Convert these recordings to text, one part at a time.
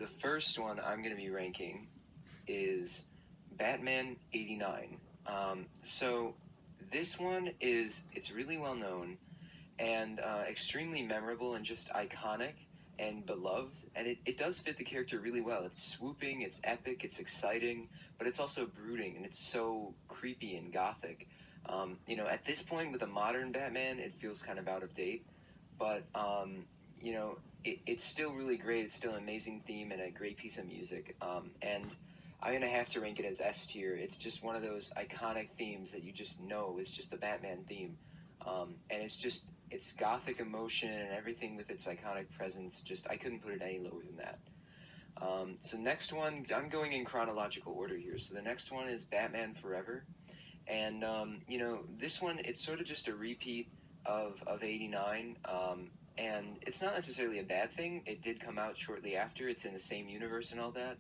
the first one I'm going to be ranking is Batman 89. So this one it's really well known and extremely memorable and just iconic and beloved, and it does fit the character really well. It's swooping, it's epic, it's exciting, but it's also brooding, and it's so creepy and gothic. At this point with a modern Batman, it feels kind of out of date, but it's still really great. It's still an amazing theme and a great piece of music. And I'm gonna have to rank it as S tier. It's just one of those iconic themes that you just know is just the Batman theme, and it's gothic emotion and everything with its iconic presence. Just I couldn't put it any lower than that. So next one, I'm going in chronological order here. So the next one is Batman Forever, and this one it's sort of just a repeat of '89. And it's not necessarily a bad thing. It did come out shortly after. It's in the same universe and all that,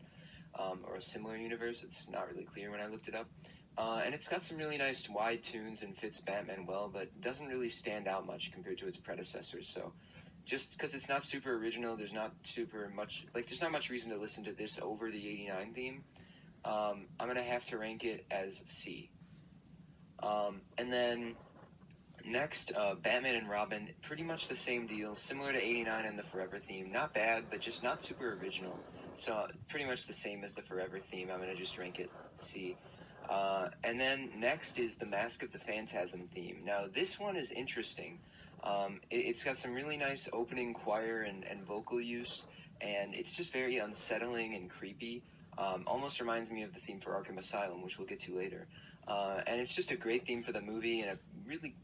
or a similar universe. It's not really clear when I looked it up. And it's got some really nice wide tunes and fits Batman well, but doesn't really stand out much compared to its predecessors. So just because it's not super original, there's not much reason to listen to this over the '89 theme. I'm going to have to rank it as C. And then next, Batman and Robin, pretty much the same deal, similar to '89 and the Forever theme. Not bad, but just not super original. So pretty much the same as the Forever theme. I'm going to just rank it C. And then next is the Mask of the Phantasm theme. Now, this one is interesting. It's got some really nice opening choir and vocal use, and it's just very unsettling and creepy. Almost reminds me of the theme for Arkham Asylum, which we'll get to later. And it's just a great theme for the movie and a really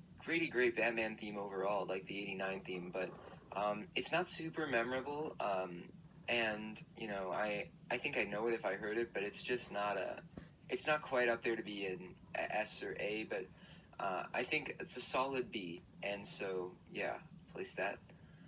great Batman theme overall, like the '89 theme, but it's not super memorable, and I think I know it if I heard it, but it's just it's not quite up there to be an S or A, but I think it's a solid B, and so yeah, place that.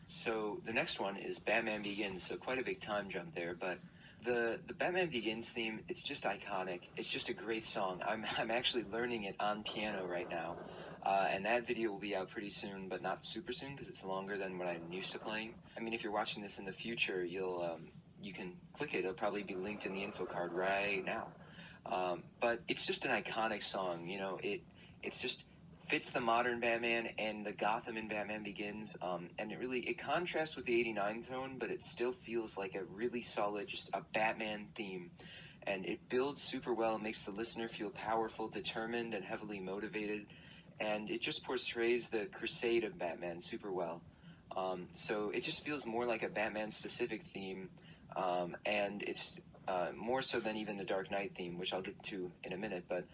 So the next one is Batman Begins, so quite a big time jump there, but the Batman Begins theme, it's just iconic. It's just a great song. I'm actually learning it on piano right now. And that video will be out pretty soon, but not super soon because it's longer than what I'm used to playing. I mean, if you're watching this in the future, you can click it. It'll probably be linked in the info card right now. But it's just an iconic song. It's just fits the modern Batman and the Gotham in Batman Begins. And it contrasts with the '89 tone, but it still feels like a really solid, just a Batman theme. And it builds super well, makes the listener feel powerful, determined, and heavily motivated. And it just portrays the crusade of Batman super well. So it just feels more like a Batman-specific theme, and it's more so than even the Dark Knight theme, which I'll get to in a minute. But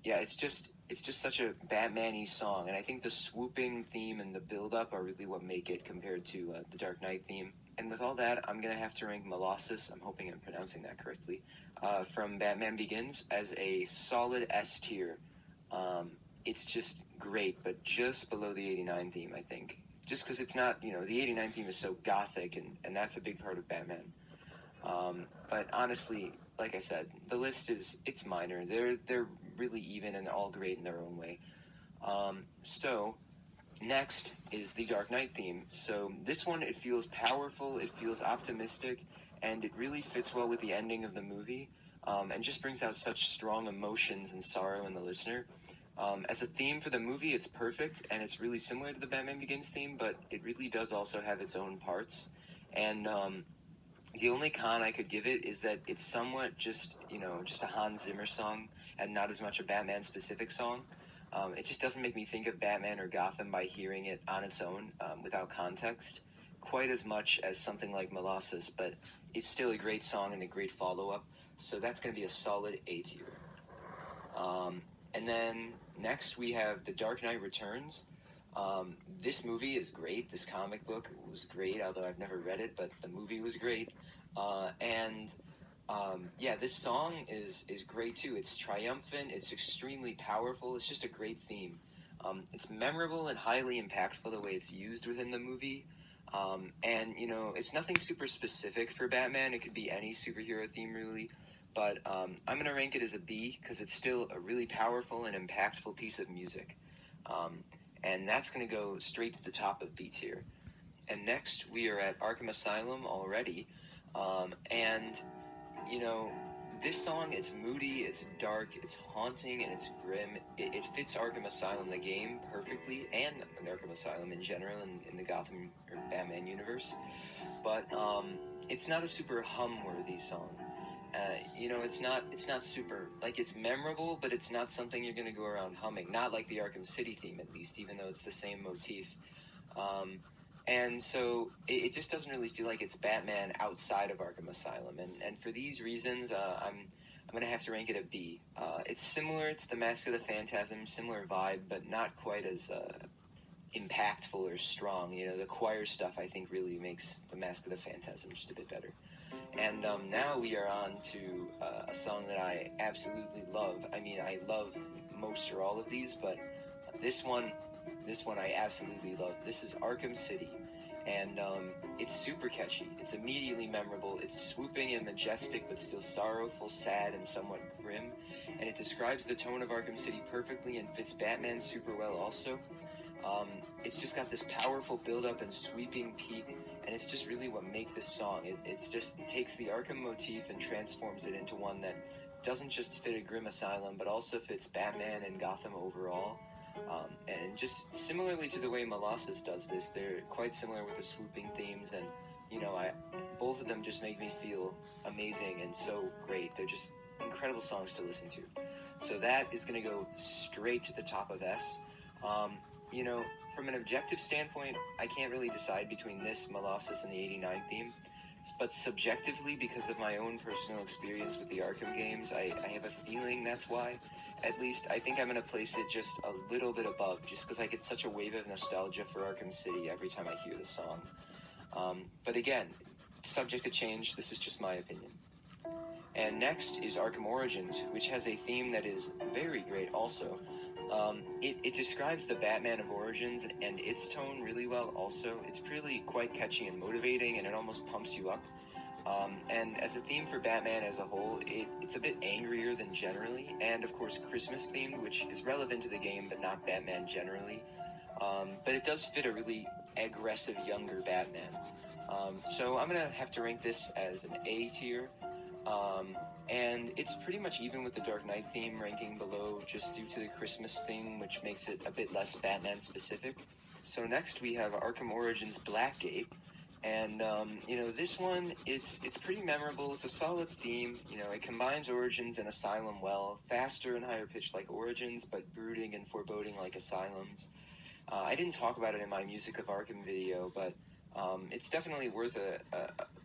yeah, it's just such a Batman-y song, and I think the swooping theme and the build-up are really what make it compared to the Dark Knight theme. And with all that, I'm going to have to rank Molossus, I'm hoping I'm pronouncing that correctly, from Batman Begins as a solid S tier. It's just great, but just below the '89 theme, I think. Just because it's not, the '89 theme is so gothic, and that's a big part of Batman. But honestly, like I said, the list it's minor. They're really even and all great in their own way. So next is the Dark Knight theme. So this one, it feels powerful, it feels optimistic, and it really fits well with the ending of the movie, and just brings out such strong emotions and sorrow in the listener. As a theme for the movie, it's perfect, and it's really similar to the Batman Begins theme, but it really does also have its own parts. And the only con I could give it is that it's somewhat just a Hans Zimmer song, and not as much a Batman-specific song. It just doesn't make me think of Batman or Gotham by hearing it on its own, without context, quite as much as something like Molossus, but it's still a great song and a great follow-up, so that's going to be a solid A tier. And then next we have The Dark Knight Returns. This movie is great. This comic book was great, although I've never read it, but the movie was great. Yeah, this song is great too. It's triumphant. It's extremely powerful. It's just a great theme. It's memorable and highly impactful the way it's used within the movie. And it's nothing super specific for Batman. It could be any superhero theme really. But I'm going to rank it as a B because it's still a really powerful and impactful piece of music. And that's going to go straight to the top of B tier. And next, we are at Arkham Asylum already. And, you know, this song, it's moody, it's dark, it's haunting, and it's grim. It fits Arkham Asylum, the game, perfectly, and Arkham Asylum in general in the Gotham or Batman universe. But it's not a super hum-worthy song. It's not super, like, it's memorable, but it's not something you're going to go around humming. Not like the Arkham City theme, at least, even though it's the same motif. And so it just doesn't really feel like it's Batman outside of Arkham Asylum. And for these reasons, I'm going to have to rank it a B. It's similar to the Mask of the Phantasm, similar vibe, but not quite as impactful or strong. The choir stuff, I think, really makes the Mask of the Phantasm just a bit better. And now we are on to a song that I absolutely love. I mean, I love most or all of these, but this one I absolutely love. This is Arkham City, and it's super catchy. It's immediately memorable. It's swooping and majestic, but still sorrowful, sad, and somewhat grim, and it describes the tone of Arkham City perfectly and fits Batman super well also. It's just got this powerful build-up and sweeping peak, and it's just really what makes this song. It just takes the Arkham motif and transforms it into one that doesn't just fit a grim asylum, but also fits Batman and Gotham overall. And just similarly to the way Molossus does this, they're quite similar with the swooping themes, and both of them just make me feel amazing and so great. They're just incredible songs to listen to. So that is going to go straight to the top of S. From an objective standpoint, I can't really decide between this, Molossus, and the 89 theme. But subjectively, because of my own personal experience with the Arkham games, I have a feeling that's why. At least, I think I'm going to place it just a little bit above, just because I get such a wave of nostalgia for Arkham City every time I hear the song. But again, subject to change, this is just my opinion. And next is Arkham Origins, which has a theme that is very great also. It describes the Batman of Origins and its tone really well also. It's really quite catchy and motivating, and it almost pumps you up. And as a theme for Batman as a whole, it's a bit angrier than generally, and of course Christmas themed, which is relevant to the game, but not Batman generally. But it does fit a really aggressive younger Batman. So I'm going to have to rank this as an A tier. And it's pretty much even with the Dark Knight theme ranking below, just due to the Christmas theme, which makes it a bit less Batman specific. So next we have Arkham Origins Blackgate, and this one, it's pretty memorable. It's a solid theme. It combines Origins and Asylum well, faster and higher pitched like Origins, but brooding and foreboding like Asylums. I didn't talk about it in my Music of Arkham video, but it's definitely worth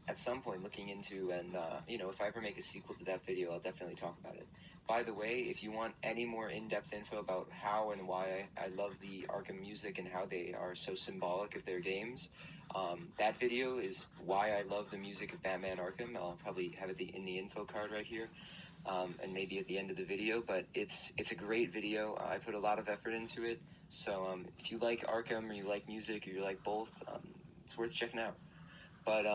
at some point looking into, and if I ever make a sequel to that video, I'll definitely talk about it. By the way, if you want any more in-depth info about how and why I love the Arkham music and how they are so symbolic of their games, that video is why I love the music of Batman Arkham. I'll probably have it in the info card right here, and maybe at the end of the video, but it's a great video. I put a lot of effort into it, so if you like Arkham, or you like music, or you like both, it's worth checking out. But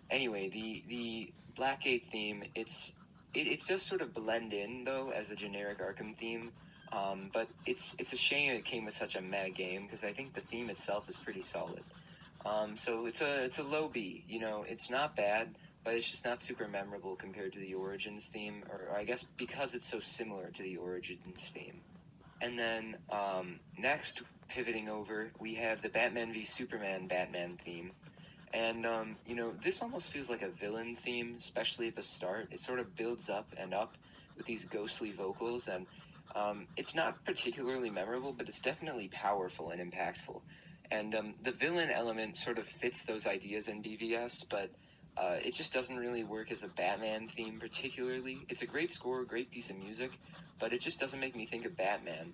anyway, the Blackgate theme, it's just sort of blend in though as a generic Arkham theme. But it's a shame it came with such a meh game, because I think the theme itself is pretty solid. So it's a low B. It's not bad, but it's just not super memorable compared to the Origins theme, or I guess because it's so similar to the Origins theme. And then next, pivoting over, we have the Batman v Superman Batman theme. And, this almost feels like a villain theme, especially at the start. It sort of builds up and up with these ghostly vocals, and it's not particularly memorable, but it's definitely powerful and impactful. And the villain element sort of fits those ideas in BVS, but it just doesn't really work as a Batman theme particularly. It's a great score, great piece of music, but it just doesn't make me think of Batman.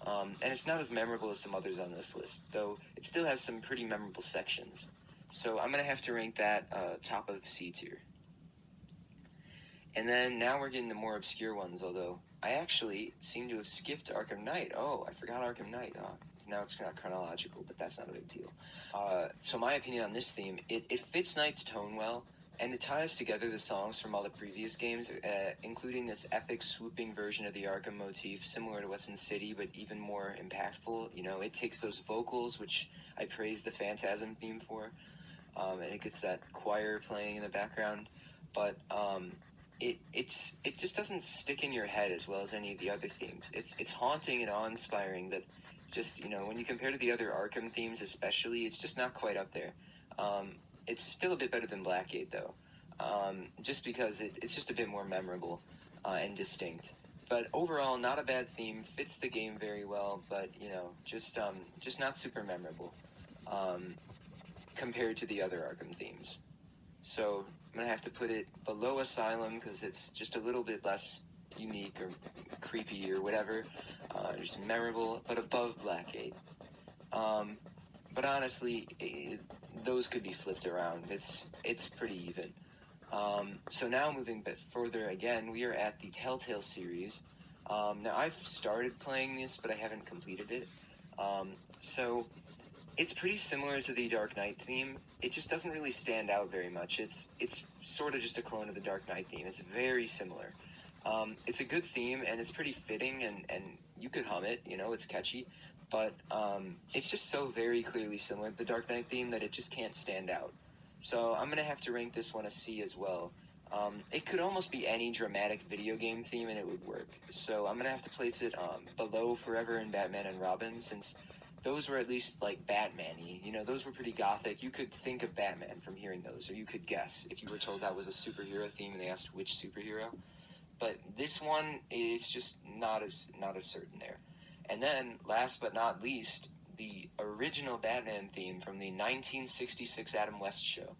And it's not as memorable as some others on this list, though it still has some pretty memorable sections. So I'm going to have to rank that top of C tier. And then now we're getting the more obscure ones, although I actually seem to have skipped Arkham Knight. Oh, I forgot Arkham Knight. Now it's not chronological, but that's not a big deal. So my opinion on this theme, it fits Knight's tone well, and it ties together the songs from all the previous games, including this epic swooping version of the Arkham motif, similar to what's in City, but even more impactful. It takes those vocals, which I praise the Phantasm theme for, and it gets that choir playing in the background, but it just doesn't stick in your head as well as any of the other themes. It's haunting and awe-inspiring, but just, when you compare to the other Arkham themes especially, it's just not quite up there. It's still a bit better than Blackgate, though, just because it's just a bit more memorable and distinct. But overall, not a bad theme, fits the game very well, but, just not super memorable compared to the other Arkham themes. So I'm going to have to put it below Asylum because it's just a little bit less unique or creepy or whatever, just memorable, but above Blackgate. But honestly, those could be flipped around. It's pretty even. So now moving a bit further again, we are at the Telltale series. Now I've started playing this, but I haven't completed it. So it's pretty similar to the Dark Knight theme. It just doesn't really stand out very much. It's sort of just a clone of the Dark Knight theme. It's very similar. It's a good theme, and it's pretty fitting, and you could hum it, it's catchy. But it's just so very clearly similar to the Dark Knight theme that it just can't stand out. So I'm going to have to rank this one a C as well. It could almost be any dramatic video game theme, and it would work. So I'm going to have to place it below Forever and Batman and Robin, since those were at least, like, Batman-y. Those were pretty gothic. You could think of Batman from hearing those, or you could guess if you were told that was a superhero theme and they asked which superhero. But this one is just not as certain there. And then, last but not least, the original Batman theme from the 1966 Adam West show.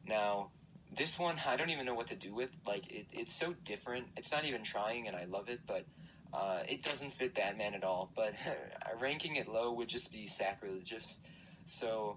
Now, this one, I don't even know what to do with. Like, it's so different. It's not even trying, and I love it, but it doesn't fit Batman at all. But ranking it low would just be sacrilegious. So,